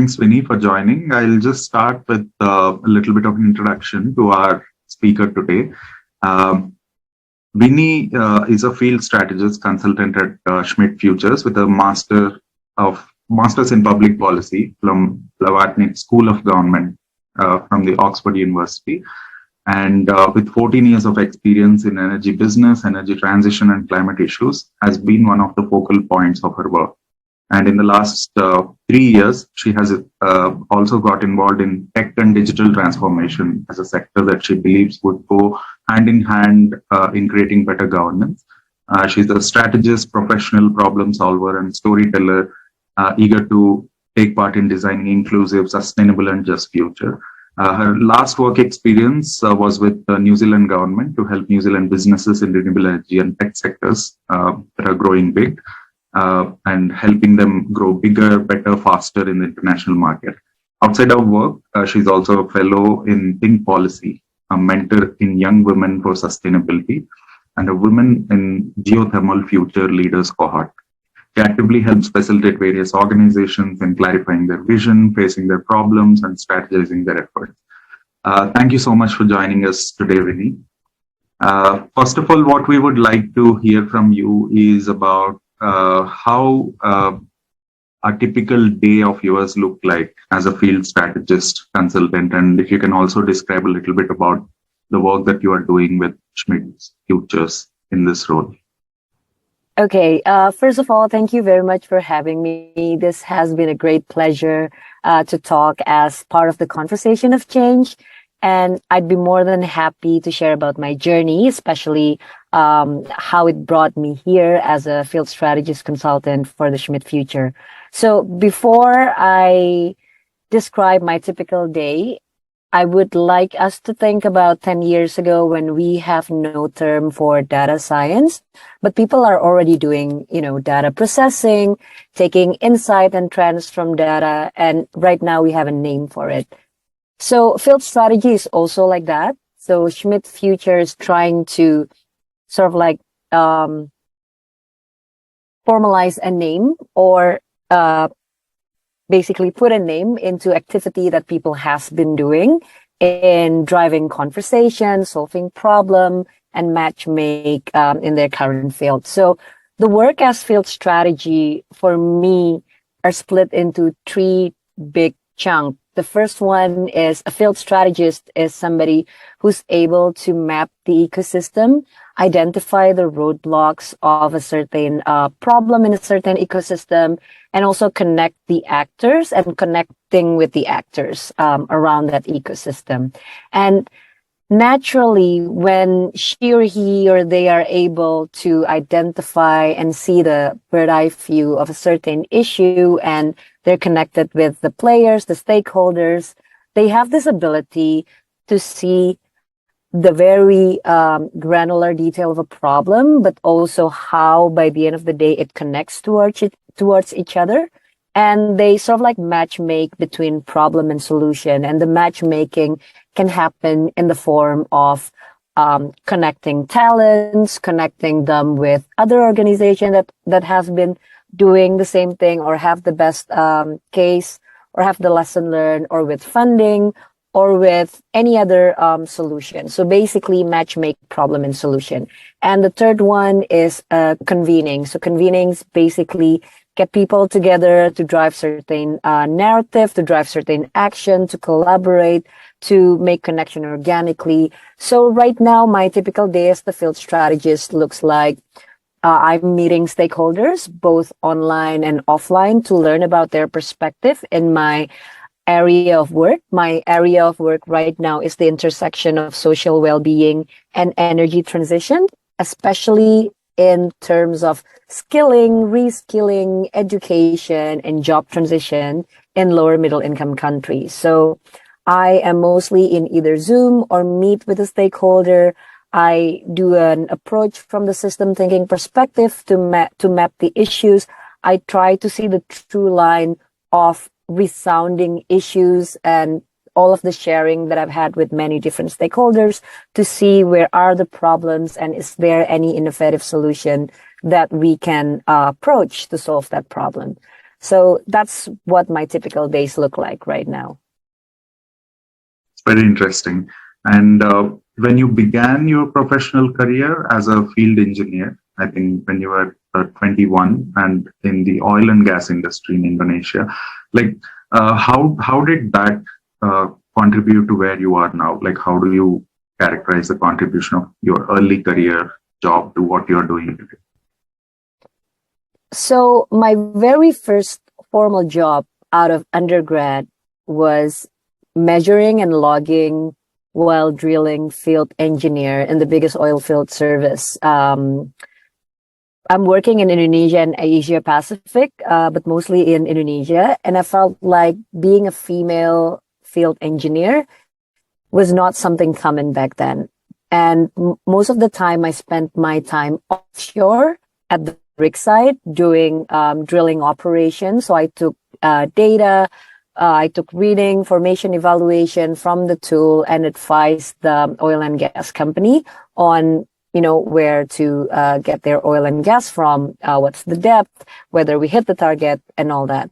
Thanks, Wini, for joining. I'll just start with a little bit of an introduction to our speaker today. Wini is a field strategist consultant at Schmidt Futures with a master's in public policy from Blavatnik School of Government from the Oxford University, and with 14 years of experience in energy business, energy transition, and climate issues, has been one of the focal points of her work. And in the last 3 years, she has also got involved in tech and digital transformation as a sector that she believes would go hand in hand in creating better governance. She's a strategist, professional problem solver, and storyteller, eager to take part in designing inclusive, sustainable, and just future. Her last work experience was with the New Zealand government to help New Zealand businesses in renewable energy and tech sectors that are growing big. And helping them grow bigger, better, faster in the international market. Outside of work, she's also a fellow in Think Policy, a mentor in Young Women for Sustainability, and a Women in Geothermal Future Leaders cohort. She actively helps facilitate various organizations in clarifying their vision, facing their problems, and strategizing their efforts. Thank you so much for joining us today, Wini. First of all, what we would like to hear from you is about how a typical day of yours look like as a field strategist consultant, and if you can also describe a little bit about the work that you are doing with Schmidt Futures in this role. Okay, first of all, thank you very much for having me. This has been a great pleasure to talk as part of the conversation of change. And I'd be more than happy to share about my journey, especially how it brought me here as a field strategist consultant for the Schmidt Future. So before I describe my typical day, I would like us to think about 10 years ago when we have no term for data science, but people are already doing, data processing, taking insight and trends from data. And right now we have a name for it. So field strategy is also like that. So Schmidt Future is trying to sort of like formalize a name or basically put a name into activity that people has been doing in driving conversation, solving problem, and match make in their current field. So the work as field strategy for me are split into 3 big chunks. The first one is a field strategist is somebody who's able to map the ecosystem, identify the roadblocks of a certain problem in a certain ecosystem, and also connect the actors and connecting with the actors around that ecosystem. And naturally, when she or he or they are able to identify and see the bird-eye view of a certain issue and they're connected with the players, the stakeholders, they have this ability to see the very granular detail of a problem, but also how by the end of the day it connects towards each other. And they sort of like match make between problem and solution. And the matchmaking can happen in the form of connecting talents, connecting them with other organizations that have been doing the same thing or have the best case or have the lesson learned, or with funding or with any other solution. So basically match make problem and solution. And the third one is convening. So convenings basically get people together to drive certain narrative, to drive certain action, to collaborate, to make connection organically. So right now, my typical day as the field strategist looks like I'm meeting stakeholders, both online and offline, to learn about their perspective in my area of work. My area of work right now is the intersection of social well-being and energy transition, especially in terms of skilling, reskilling, education, and job transition in lower middle income countries. So I am mostly in either Zoom or meet with a stakeholder. I do an approach from the system thinking perspective to map the issues. I try to see the true line of resounding issues and all of the sharing that I've had with many different stakeholders to see where are the problems and is there any innovative solution that we can approach to solve that problem. So that's what my typical days look like right now. It's very interesting. And when you began your professional career as a field engineer, I think when you were 21 and in the oil and gas industry in Indonesia, like how did that contribute to where you are now? Like how do you characterize the contribution of your early career job to what you're doing today? So my very first formal job out of undergrad was measuring and logging while drilling field engineer in the biggest oil field service. I'm working in Indonesia and Asia Pacific, but mostly in Indonesia. And I felt like being a female field engineer was not something common back then. And most of the time I spent my time offshore at the rig site doing drilling operations. So I took data, I took reading, formation evaluation from the tool, and advised the oil and gas company on where to get their oil and gas from, what's the depth, whether we hit the target, and all that.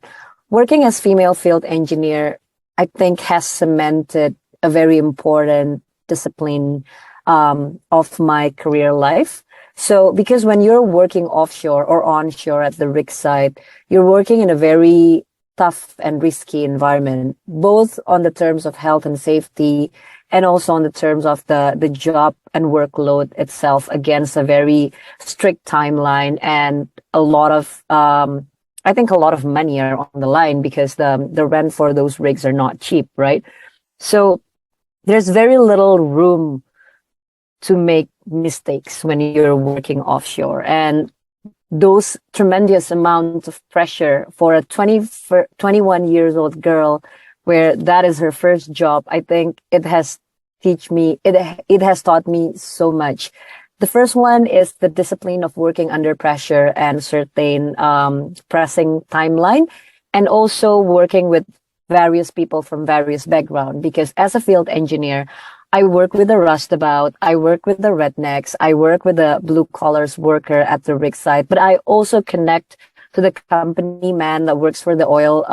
Working as female field engineer, I think, has cemented a very important discipline of my career life. So because when you're working offshore or onshore at the rig site, you're working in a very tough and risky environment, both on the terms of health and safety and also on the terms of the job and workload itself, against a very strict timeline and a lot of I think a lot of money are on the line, because the rent for those rigs are not cheap, right? So there's very little room to make mistakes when you're working offshore, and those tremendous amounts of pressure for a 21 years old girl, where that is her first job, I think it has taught me so much. The first one is the discipline of working under pressure and certain pressing timeline, and also working with various people from various backgrounds, because as a field engineer, I work with the rustabout, I work with the rednecks, I work with the blue collars worker at the rig site, but I also connect to the company man that works for the oil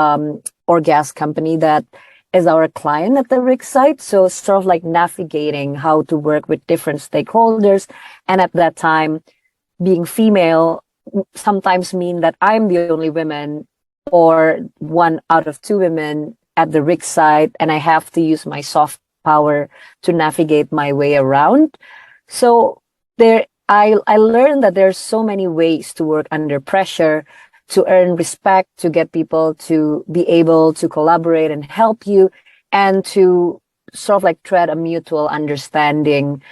or gas company that is our client at the rig site. So sort of like navigating how to work with different stakeholders. And at that time, being female sometimes mean that I'm the only woman or one out of two women at the rig site, and I have to use my soft power to navigate my way around. So I learned that there's so many ways to work under pressure, to earn respect, to get people to be able to collaborate and help you, and to sort of like tread a mutual understanding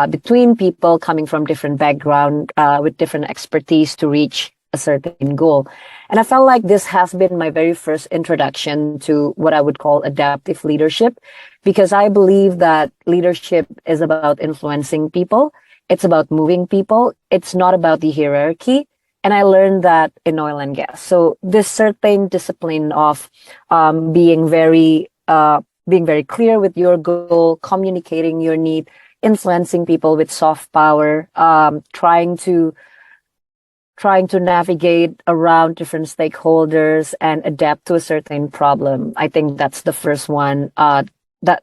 between people coming from different background with different expertise to reach a certain goal. And I felt like this has been my very first introduction to what I would call adaptive leadership, because I believe that leadership is about influencing people. It's about moving people. It's not about the hierarchy. And I learned that in oil and gas. So this certain discipline of being very clear with your goal, communicating your need, influencing people with soft power, trying to navigate around different stakeholders and adapt to a certain problem. I think that's the first one.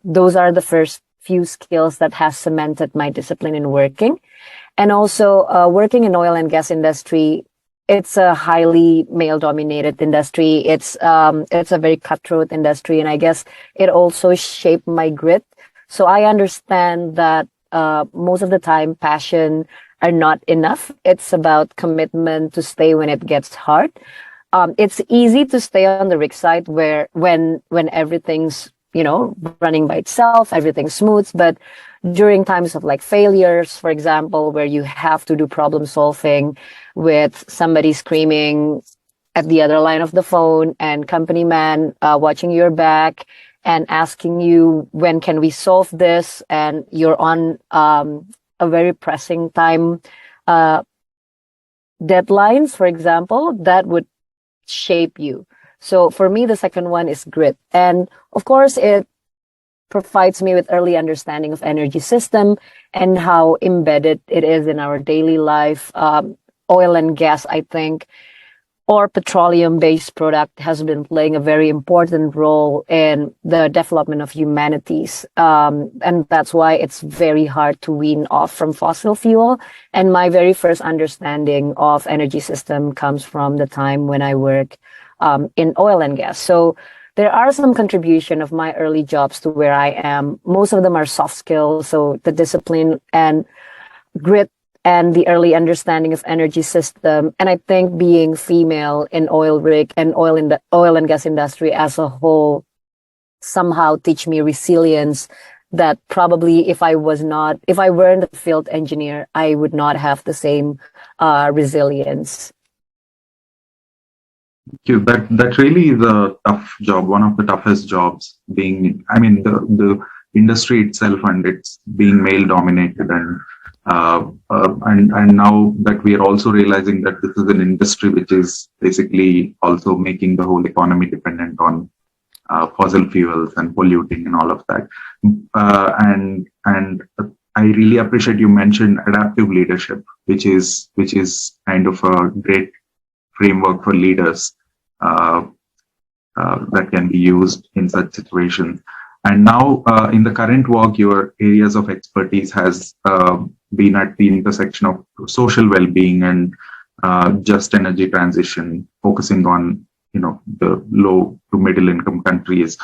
Those are the first few skills that has cemented my discipline in working. And also working in oil and gas industry, it's a highly male-dominated industry. It's a very cutthroat industry, and I guess it also shaped my grit. So I understand that most of the time, passion are not enough. It's about commitment to stay when it gets hard. It's easy to stay on the rig site when everything's running by itself, everything's smooth. But during times of like failures, for example, where you have to do problem solving with somebody screaming at the other line of the phone and company man watching your back and asking you, when can we solve this? And you're on a very pressing time deadlines, for example, that would shape you. So for me, the second one is grit. And of course, it provides me with early understanding of energy system and how embedded it is in our daily life. Oil and gas, I think, or petroleum-based product has been playing a very important role in the development of humanities. And that's why it's very hard to wean off from fossil fuel. And my very first understanding of energy system comes from the time when I work in oil and gas. So there are some contribution of my early jobs to where I am. Most of them are soft skills, so the discipline and grit and the early understanding of energy system. And I think being female in oil rig and oil and gas industry as a whole somehow teach me resilience that probably if I weren't a field engineer, I would not have the same resilience. That really is a tough job, one of the toughest jobs being, the industry itself, and it's being male dominated, and now that we are also realizing that this is an industry which is basically also making the whole economy dependent on fossil fuels and polluting and all of that. And I really appreciate you mentioned adaptive leadership, which is kind of a great framework for leaders that can be used in such situations. And now, in the current work, your areas of expertise has been at the intersection of social well-being and just energy transition, focusing on the low to middle income countries.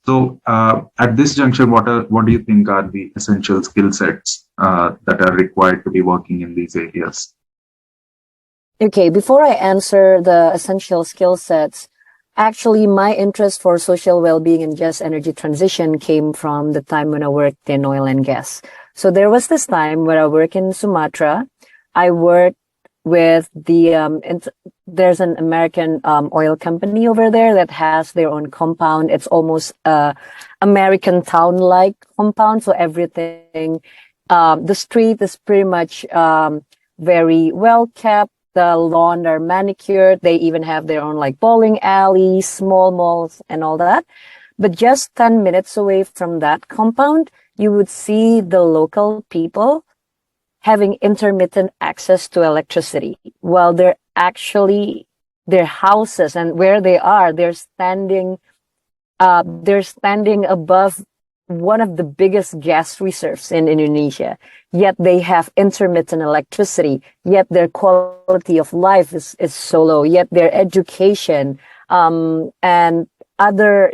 So, at this juncture, what do you think are the essential skill sets that are required to be working in these areas? Okay, before I answer the essential skill sets, actually, my interest for social well-being and just energy transition came from the time when I worked in oil and gas. So there was this time where I worked in Sumatra. I worked with there's an American oil company over there that has their own compound. It's almost American town-like compound. So everything, the street is pretty much very well kept. The lawn are manicured. They even have their own like bowling alleys, small malls, and all that. But just 10 minutes away from that compound, you would see the local people having intermittent access to electricity. While they're actually, their houses and where they are, they're standing above one of the biggest gas reserves in Indonesia. Yet they have intermittent electricity. Yet their quality of life is so low. Yet their education and other,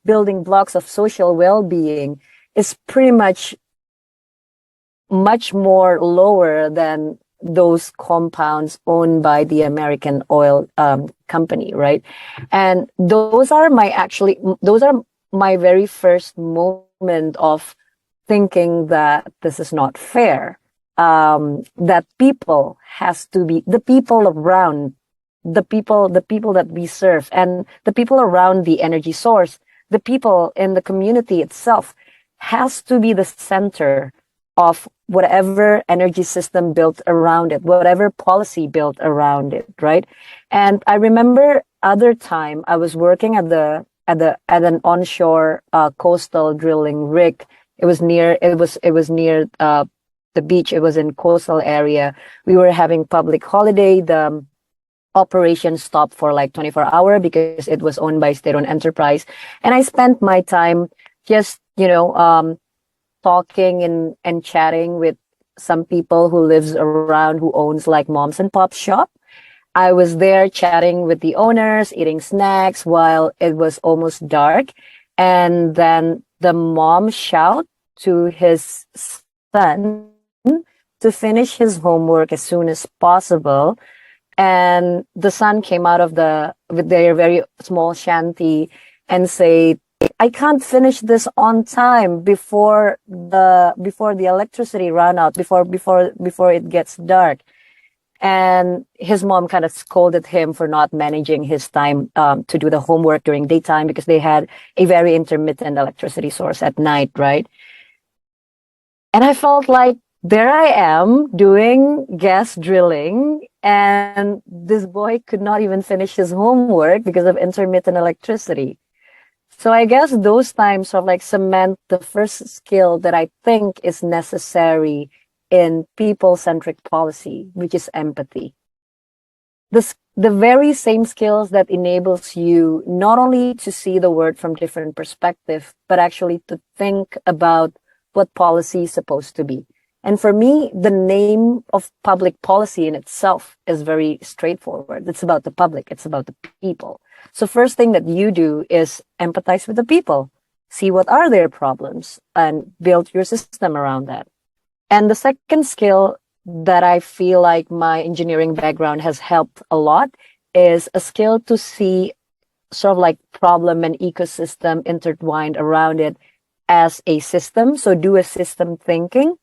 building blocks of social well-being is pretty much more lower than those compounds owned by the American oil company, right? And those are my very first moment of thinking that this is not fair. That people has to be the people around the people that we serve and the people around the energy source, the people in the community itself has to be the center of whatever energy system built around it, whatever policy built around it, right? And I remember other time I was working at an onshore coastal drilling rig. It was near the beach. It was in coastal area. We were having public holiday. The operation stopped for like 24 hours because it was owned by state-owned enterprise. And I spent my time just, talking and chatting with some people who lives around, who owns like moms and pop shop. I was there chatting with the owners, eating snacks while it was almost dark. And then the mom shout to his son to finish his homework as soon as possible. And the son came out of with their very small shanty and said, I can't finish this on time before the electricity ran out, before it gets dark. And his mom kind of scolded him for not managing his time to do the homework during daytime because they had a very intermittent electricity source at night, right? And I felt like there I am doing gas drilling and this boy could not even finish his homework because of intermittent electricity. So I guess those times sort of like cement the first skill that I think is necessary in people-centric policy, which is empathy. the very same skills that enables you not only to see the world from different perspectives, but actually to think about what policy is supposed to be. And for me, the name of public policy in itself is very straightforward. It's about the public. It's about the people. So first thing that you do is empathize with the people, see what are their problems, and build your system around that. And the second skill that I feel like my engineering background has helped a lot is a skill to see sort of like problem and ecosystem intertwined around it as a system. So do a system thinking.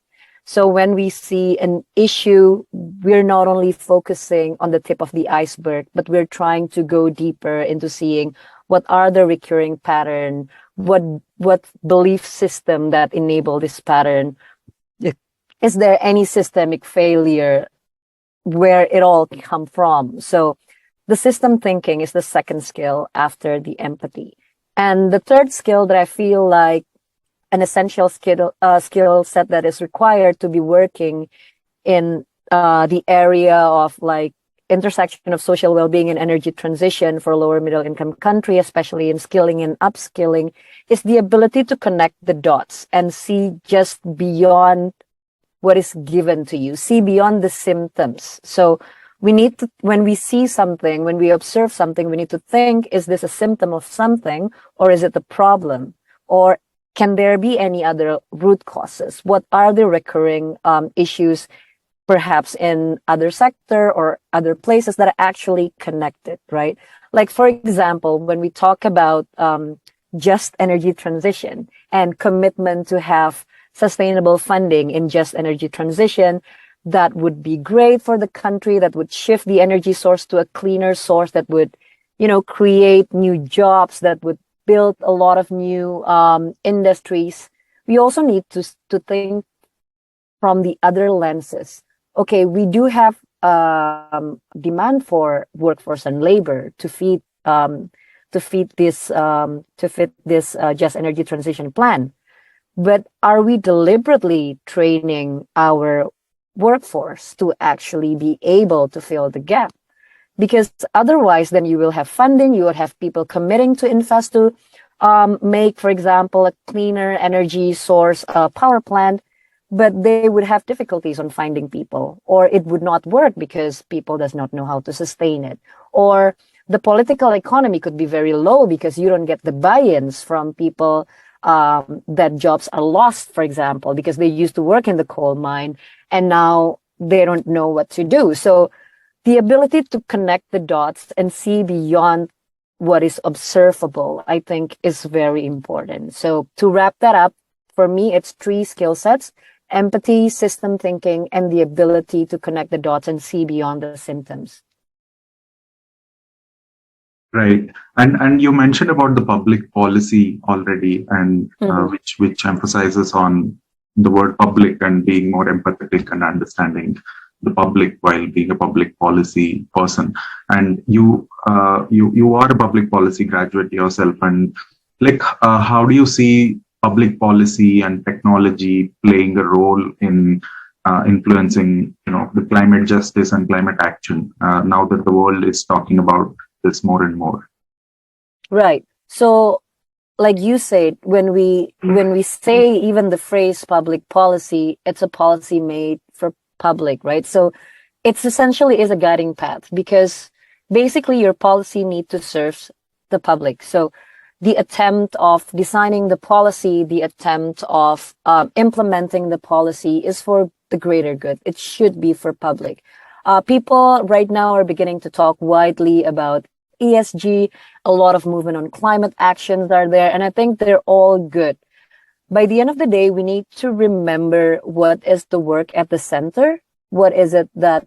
So when we see an issue, we're not only focusing on the tip of the iceberg, but we're trying to go deeper into seeing what are the recurring pattern, what belief system that enable this pattern. Is there any systemic failure where it all come from? So the system thinking is the second skill after the empathy. And the third skill that I feel like an essential skill set that is required to be working in the area of like intersection of social well-being and energy transition for lower middle income country, especially in skilling and upskilling, is the ability to connect the dots and see just beyond what is given to you, see beyond the symptoms. So we need to, when we see something, when we observe something, we need to think, is this a symptom of something, or is it the problem? Or can there be any other root causes? What are the recurring issues, perhaps in other sector or other places that are actually connected, right? Like, for example, when we talk about just energy transition and commitment to have sustainable funding in just energy transition, that would be great for the country, that would shift the energy source to a cleaner source, that would, create new jobs, that would build a lot of new industries. We also need to think from the other lenses. Okay, we do have demand for workforce and labor to feed this just energy transition plan. But are we deliberately training our workforce to actually be able to fill the gap? Because otherwise, then you will have funding, you would have people committing to invest to make, for example, a cleaner energy source power plant, but they would have difficulties on finding people, or it would not work because people does not know how to sustain it. Or the political economy could be very low because you don't get the buy-ins from people that jobs are lost, for example, because they used to work in the coal mine and now they don't know what to do. So the ability to connect the dots and see beyond what is observable, I think, is very important. So to wrap that up, for me, it's 3 skill sets: empathy, system thinking, and the ability to connect the dots and see beyond the symptoms. Right. And you mentioned about the public policy already, and which emphasizes on the word public and being more empathetic and understanding the public while being a public policy person. And you are a public policy graduate yourself, and how do you see public policy and technology playing a role in influencing the climate justice and climate action now that the world is talking about this more and more? Right. So, like you said, when we say even the phrase public policy, it's a policy made for public, right? So it's essentially is a guiding path, because basically your policy need to serve the public. So the attempt of designing the policy, the attempt of implementing the policy is for the greater good. It should be for public. People right now are beginning to talk widely about ESG. A lot of movement on climate actions are there, and I think they're all good. By the end of the day, we need to remember what is the work at the center, what is it that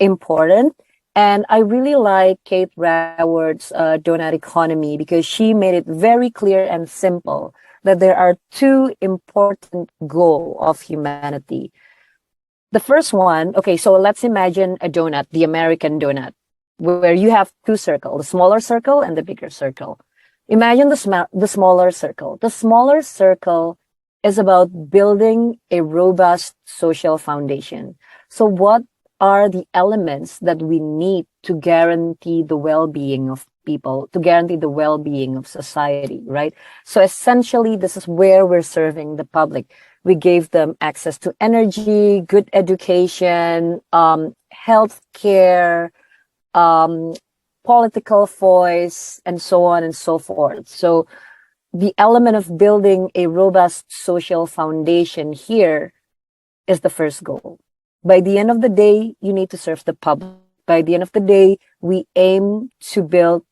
important. And I really like Kate Raworth's donut economy, because she made it very clear and simple that there are 2 important goals of humanity. The first one, okay, so let's imagine a donut, the American donut, where you have 2 circles, the smaller circle and the bigger circle. Imagine the smaller circle. The smaller circle is about building a robust social foundation. So what are the elements that we need to guarantee the well-being of people, to guarantee the well-being of society, right? So essentially, this is where we're serving the public. We gave them access to energy, good education, health care, political voice, and so on and so forth. So the element of building a robust social foundation here is the first goal. By the end of the day, you need to serve the public. By the end of the day, we aim to build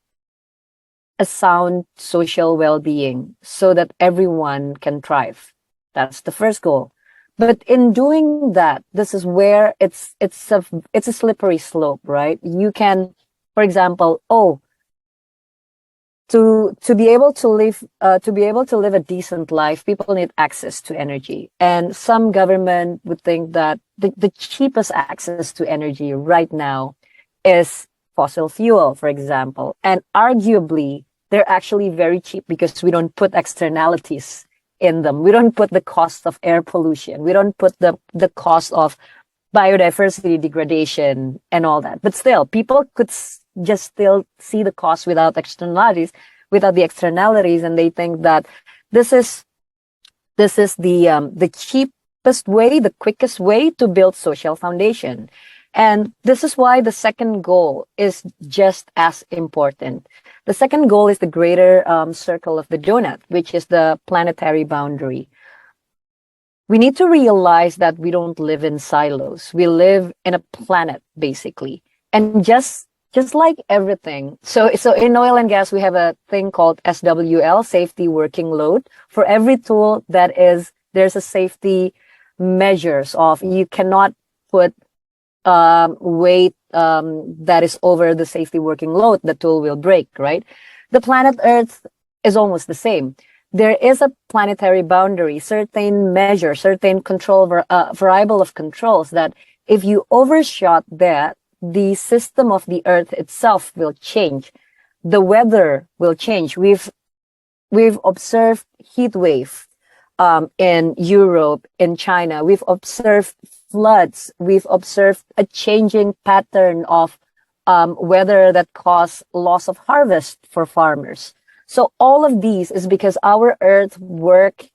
a sound social well-being so that everyone can thrive. That's the first goal. But in doing that, this is where it's a slippery slope, right? You can, for example, to be able to live a decent life, people need access to energy. And some government would think that the cheapest access to energy right now is fossil fuel, for example. And arguably, they're actually very cheap because we don't put externalities in them. We don't put the cost of air pollution. We don't put the cost of biodiversity degradation and all that. But still, people could just still see the cost without the externalities, and they think that this is the cheapest way, the quickest way to build social foundation. And this is why the second goal is just as important. The second goal is the greater circle of the donut, which is the planetary boundary. We need to realize that we don't live in silos. We live in a planet, basically. And just like everything. So in oil and gas, we have a thing called SWL, safety working load. For every tool there's a safety measures of, you cannot put weight that is over the safety working load, the tool will break, right? The planet Earth is almost the same. There is a planetary boundary, certain measure, certain control, variable of controls that if you overshot that, the system of the Earth itself will change. The weather will change. We've observed heat wave in Europe, in China. We've observed floods. We've observed a changing pattern of weather that cause loss of harvest for farmers. So all of these is because our Earth work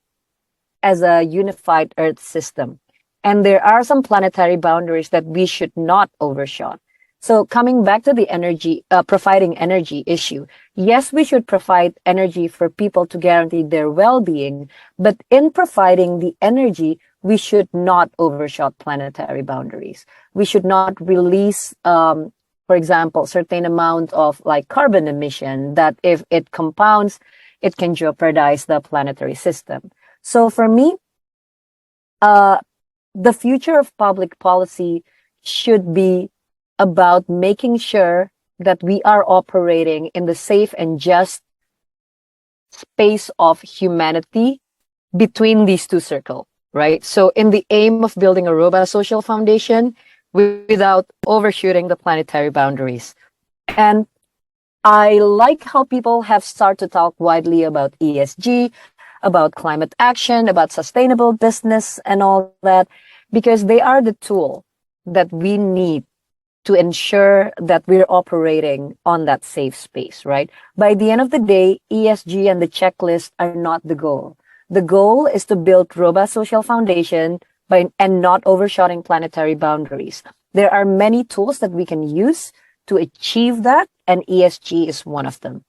as a unified Earth system. And there are some planetary boundaries that we should not overshot. So coming back to the energy, providing energy issue, yes, we should provide energy for people to guarantee their well-being, but in providing the energy, we should not overshot planetary boundaries. We should not release, for example, certain amount of like carbon emission that if it compounds, it can jeopardize the planetary system. So for me, the future of public policy should be about making sure that we are operating in the safe and just space of humanity between these two circles, right? So in the aim of building a robust social foundation without overshooting the planetary boundaries. And I like how people have started to talk widely about ESG, about climate action, about sustainable business and all that, because they are the tool that we need to ensure that we're operating on that safe space, right? By the end of the day, ESG and the checklist are not the goal. The goal is to build robust social foundation and not overshooting planetary boundaries. There are many tools that we can use to achieve that, and ESG is one of them.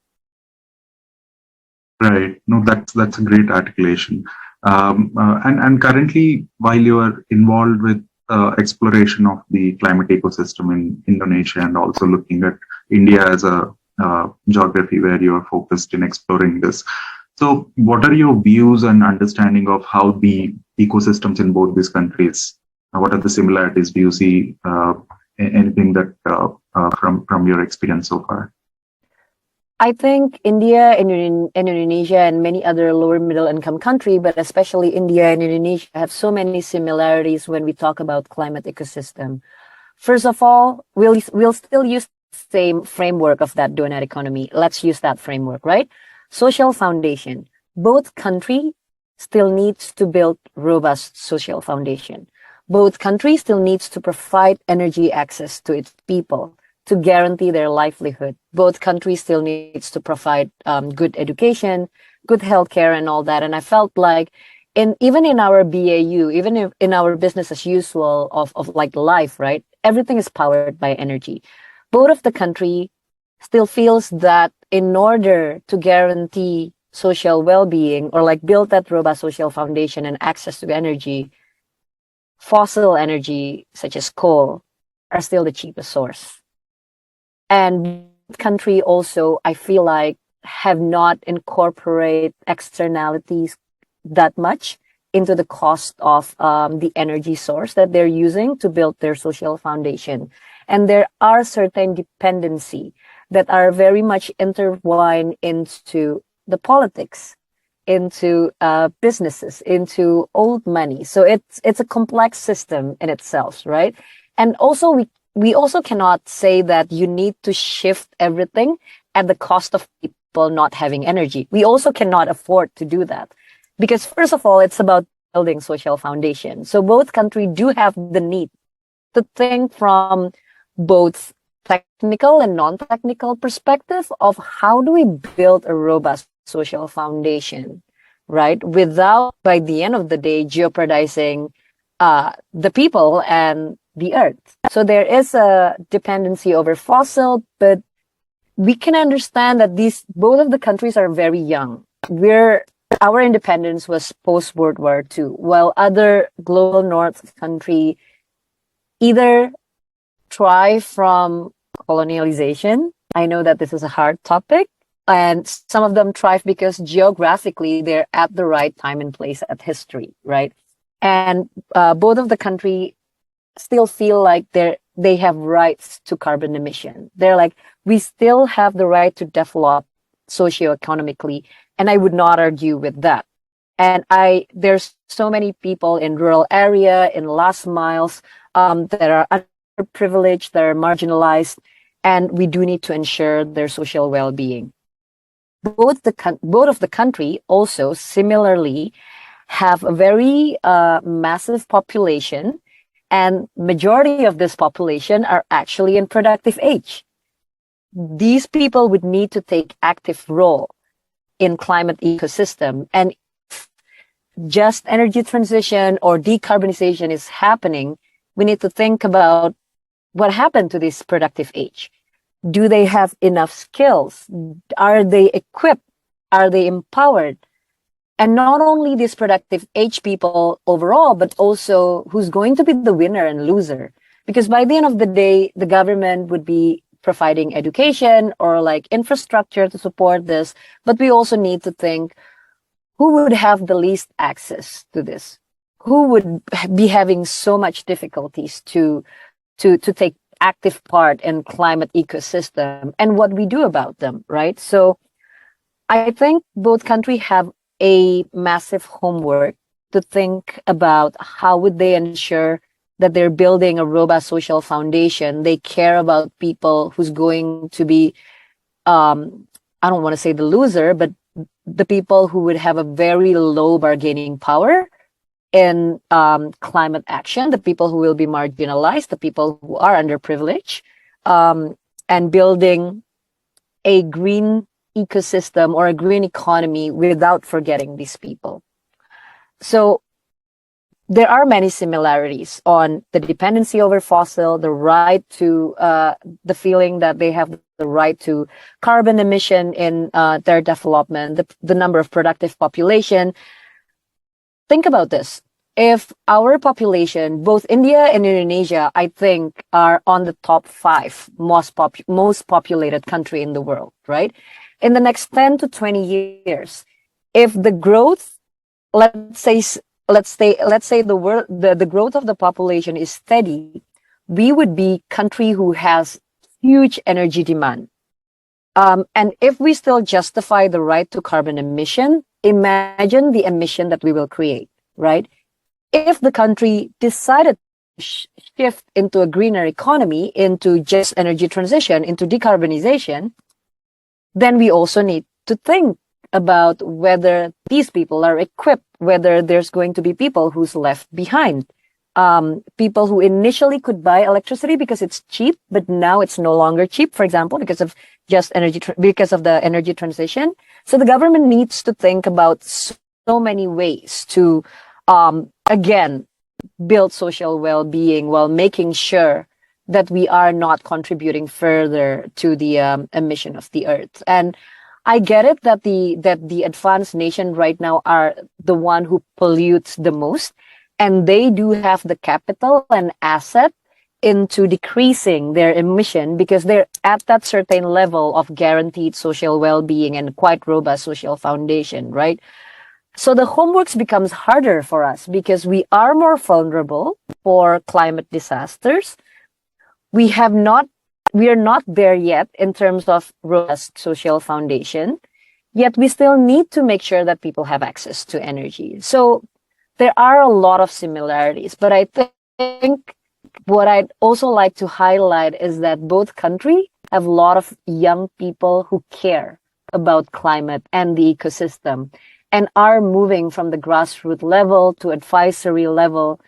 Right. No, that's a great articulation. And currently, while you are involved with exploration of the climate ecosystem in Indonesia and also looking at India as a geography where you are focused in exploring this. So what are your views and understanding of how the ecosystems in both these countries, what are the similarities? Do you see anything that from your experience so far? I think India and Indonesia and many other lower middle income countries, but especially India and Indonesia, have so many similarities when we talk about climate ecosystem. First of all, we'll still use the same framework of that donut economy. Let's use that framework, right? Social foundation. Both countries still needs to build robust social foundation. both countries still needs to provide energy access to its people to guarantee their livelihood. Both countries still needs to provide good education, good healthcare, and all that. And I felt like even in our BAU, even in our business as usual of like life, right? Everything is powered by energy. Both of the country still feels that in order to guarantee social well-being or like build that robust social foundation and access to energy, fossil energy such as coal are still the cheapest source. And country also, I feel like, have not incorporate externalities that much into the cost of the energy source that they're using to build their social foundation. And there are certain dependency that are very much intertwined into the politics, into businesses, into old money. So it's a complex system in itself, right? And also we also cannot say that you need to shift everything at the cost of people not having energy. We also cannot afford to do that because first of all, it's about building social foundation. So both countries do have the need to think from both technical and non-technical perspective of how do we build a robust social foundation, right? Without, by the end of the day, jeopardizing the people and the earth. So there is a dependency over fossil, but we can understand that both of the countries are very young. Our independence was post World War II, while other global North country either thrive from colonialization. I know that this is a hard topic, and some of them thrive because geographically they're at the right time and place at history, right? And both of the country still feel like they have rights to carbon emission. They're like, we still have the right to develop socioeconomically, and I would not argue with that. And there's so many people in rural area, in last miles, that are underprivileged, that are marginalized, and we do need to ensure their social well-being. Both of the country also similarly have a very massive population, and majority of this population are actually in productive age. These people would need to take active role in climate ecosystem, and if just energy transition or decarbonization is happening, we need to think about what happened to this productive age. Do they have enough skills? Are they equipped? Are they empowered? And not only these productive age people overall, but also who's going to be the winner and loser. Because by the end of the day, the government would be providing education or like infrastructure to support this. But we also need to think who would have the least access to this? Who would be having so much difficulties to take active part in climate ecosystem and what we do about them, right? So I think both countries have a massive homework to think about how would they ensure that they're building a robust social foundation. They care about people who's going to be, I don't want to say the loser, but the people who would have a very low bargaining power in climate action, the people who will be marginalized, the people who are underprivileged, and building a green ecosystem or a green economy without forgetting these people. So there are many similarities on the dependency over fossil, the right to the feeling that they have the right to carbon emission in their development, the number of productive population. Think about this. If our population, both India and Indonesia, I think, are on the top 5 most populated country in the world, right? In the next 10 to 20 years, if the growth, let's say the growth of the population is steady, we would be country who has huge energy demand. And if we still justify the right to carbon emission, imagine the emission that we will create, right? If the country decided to shift into a greener economy, into just energy transition, into decarbonization, then we also need to think about whether these people are equipped, whether there's going to be people who's left behind. people who initially could buy electricity because it's cheap, but now it's no longer cheap, for example, because of because of the energy transition. So the government needs to think about so many ways to, again, build social well-being while making sure that we are not contributing further to the emission of the earth. And I get it that the advanced nation right now are the one who pollutes the most, and they do have the capital and asset into decreasing their emission because they're at that certain level of guaranteed social well-being and quite robust social foundation, right? So the homework becomes harder for us because we are more vulnerable for climate disasters. We are not there yet in terms of robust social foundation, yet we still need to make sure that people have access to energy. So there are a lot of similarities, but I think what I'd also like to highlight is that both countries have a lot of young people who care about climate and the ecosystem and are moving from the grassroots level to advisory level.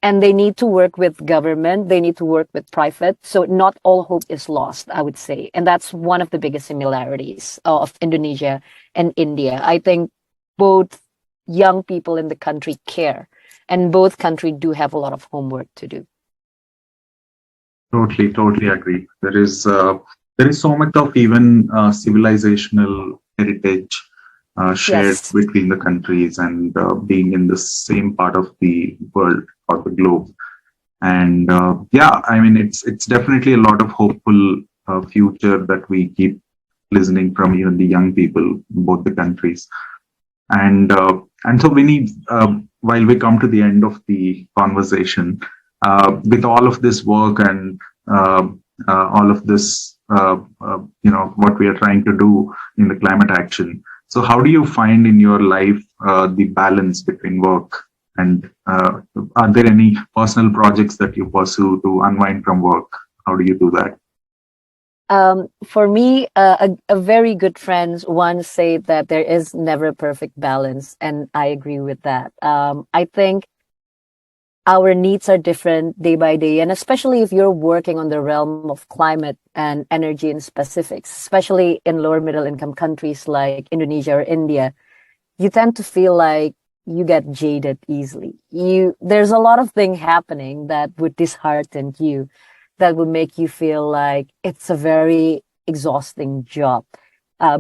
And they need to work with government, they need to work with private. So not all hope is lost, I would say. And that's one of the biggest similarities of Indonesia and India. I think both young people in the country care, and both countries do have a lot of homework to do. Totally agree. There is so much of even civilizational heritage shared Yes. between the countries and being in the same part of the world or the globe. And yeah, I mean, it's definitely a lot of hopeful future that we keep listening from even the young people in both the countries. And so we need, while we come to the end of the conversation, with all of this work and all of this, what we are trying to do in the climate action. So how do you find in your life the balance between work and are there any personal projects that you pursue to unwind from work? How do you do that? For me, a very good friend once said that there is never a perfect balance, and I agree with that. I think our needs are different day by day, and especially if you're working on the realm of climate and energy in specifics, especially in lower middle income countries like Indonesia or India, you tend to feel like you get jaded easily. There's a lot of things happening that would dishearten you, that would make you feel like it's a very exhausting job,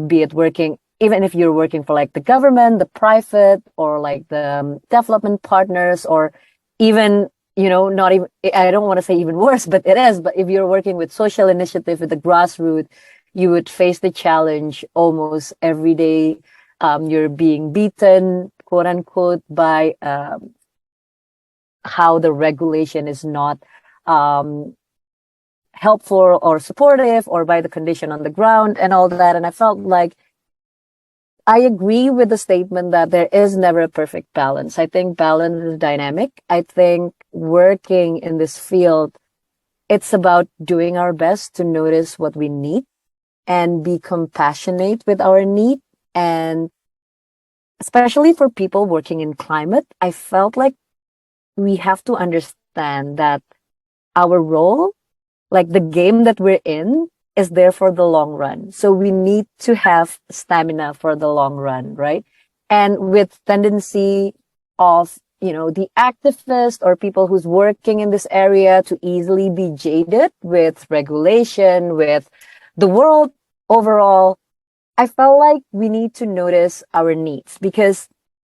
be it working, even if you're working for like the government, the private, or like the development partners, or even, not even, I don't want to say even worse, but it is. But if you're working with social initiative with the grassroots, you would face the challenge almost every day. You're being beaten, quote unquote, by how the regulation is not helpful or supportive, or by the condition on the ground and all that. And I felt like I agree with the statement that there is never a perfect balance. I think balance is dynamic. I think working in this field, it's about doing our best to notice what we need and be compassionate with our need. And especially for people working in climate, I felt like we have to understand that our role, like the game that we're in, is there for the long run. So we need to have stamina for the long run, right? And with tendency of, the activist or people who's working in this area to easily be jaded with regulation, with the world overall, I felt like we need to notice our needs, because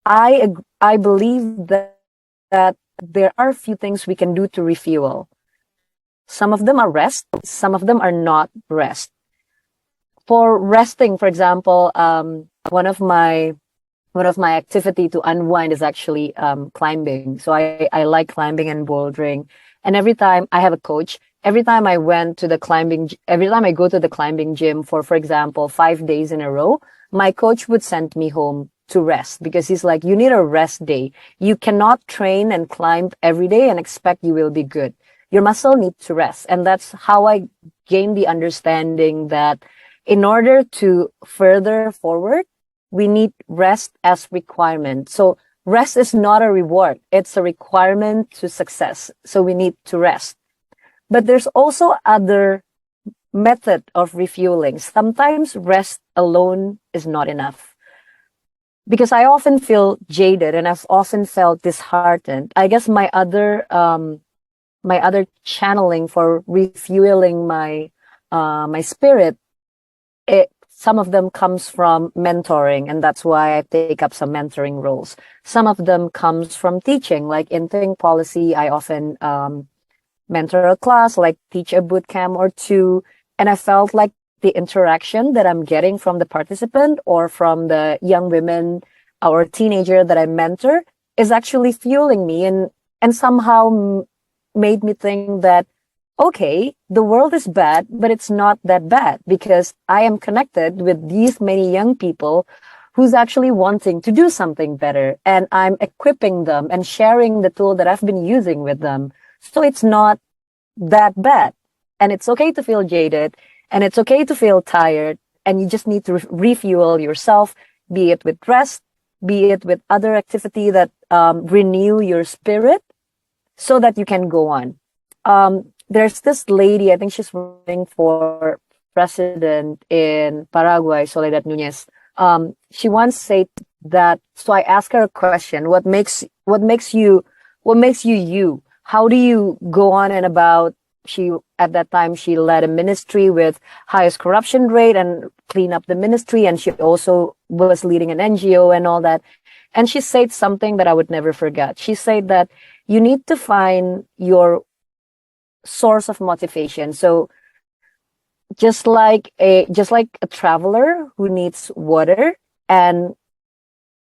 I believe that there are a few things we can do to refuel. Some of them are rest, some of them are not rest. For resting, for example, one of my activity to unwind is actually climbing. So I like climbing and bouldering. And every time I have a coach, every time I go to the climbing gym for example, 5 days in a row, my coach would send me home to rest, because he's like, you need a rest day. You cannot train and climb every day and expect you will be good. Your muscle needs to rest. And that's how I gained the understanding that in order to further forward, we need rest as requirement. So rest is not a reward. It's a requirement to success. So we need to rest. But there's also other method of refueling. Sometimes rest alone is not enough. Because I often feel jaded and I've often felt disheartened. I guess my other channeling for refueling my spirit, some of them comes from mentoring, and that's why I take up some mentoring roles. Some of them comes from teaching, like in Think Policy, I often mentor a class, like teach a boot camp or two, and I felt like the interaction that I'm getting from the participant or from the young women or teenager that I mentor is actually fueling me and somehow made me think that, okay, the world is bad, but it's not that bad because I am connected with these many young people who's actually wanting to do something better. And I'm equipping them and sharing the tool that I've been using with them. So it's not that bad. And it's okay to feel jaded and it's okay to feel tired. And you just need to refuel yourself, be it with rest, be it with other activity that renew your spirit so that you can go on. There's this lady, I think she's running for president in Paraguay, Soledad Nunez. She once said that, so I asked her a question, what makes you you? How do you go on and about? At that time, she led a ministry with highest corruption rate and clean up the ministry. And she also was leading an NGO and all that. And she said something that I would never forget. She said that you need to find your source of motivation. So just like a traveler who needs water, and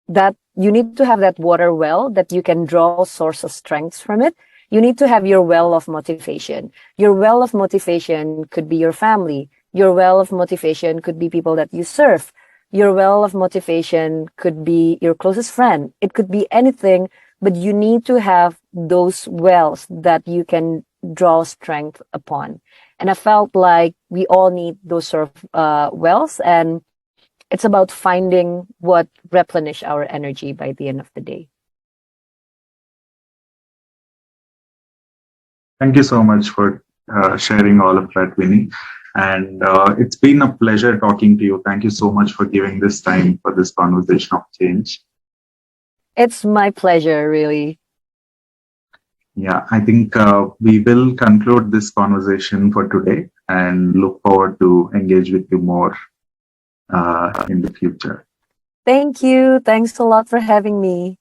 that you need to have that water well that you can draw source of strength from it. You need to have your well of motivation. Your well of motivation could be your family. Your well of motivation could be people that you serve. Your well of motivation could be your closest friend. It could be anything, but you need to have those wells that you can draw strength upon. And I felt like we all need those sort of wells, and it's about finding what replenish our energy by the end of the day. Thank you so much for sharing all of that, Winnie. And it's been a pleasure talking to you. Thank you so much for giving this time for this conversation of change. It's my pleasure, really. Yeah, I think we will conclude this conversation for today and look forward to engage with you more in the future. Thank you. Thanks a lot for having me.